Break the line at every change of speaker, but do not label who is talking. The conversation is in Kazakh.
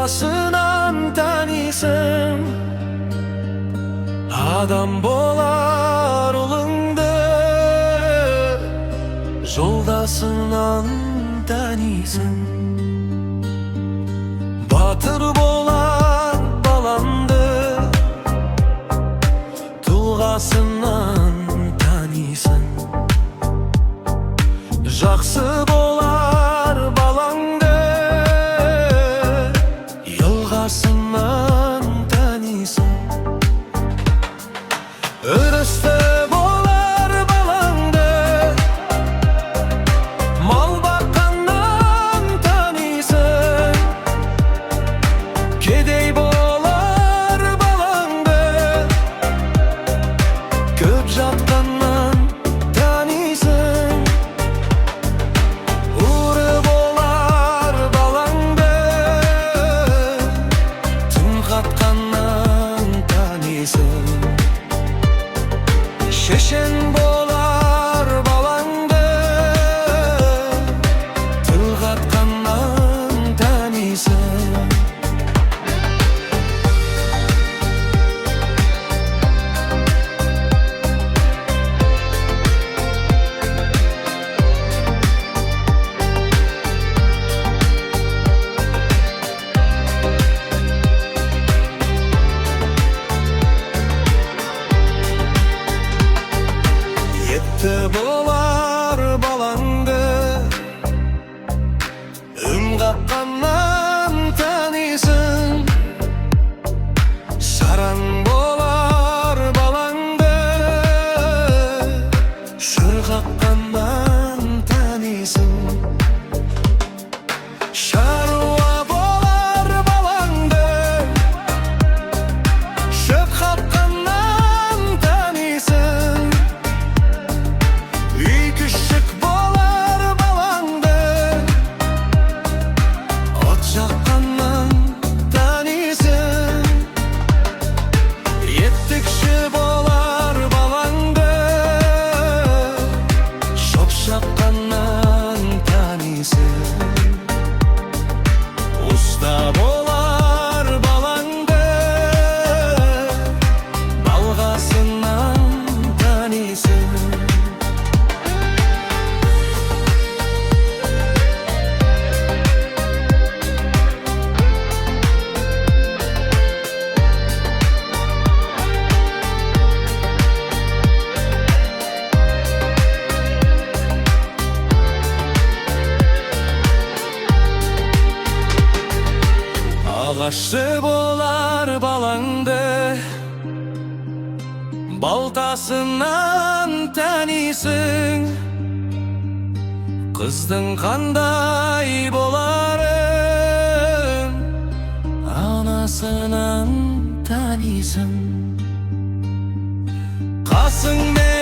Baltasынан tanıysan, adam bolar olыңды. Жолдасынан tanıysan, батыр болар балаңды. Тұлғасынан tanıysan, жақсы болар балаңды. Yılғасынан tanıysan, өрісті болар балаңды. Мал баққаннан tanıysan, кедей болар балаңды. Көп жатқаннан tanıysan, ұры болар балаңды. Түн қатқаннан tanıysan, шешен болар балаңды. Тіл қатқаннан tanıysan. Етті болар балаңды. Үн қаққаннан tanıysan, сараң болар балаңды. Шыр қаққаннан tanıysan, шаруа болар балаңды. Шөп қапқаннан tanıysan, үй күшік болар балаңды. От жаққаннан tanıysan, еттікші болар балаңды. Шоп шаққаннан tanıysan, ұста болар балаңды. Балғасынан tanıysan. Ағашы болар балаңды. Балтасынан tanıysan, қыздың қандай боларын анасынан tanıysan. Қасыңмен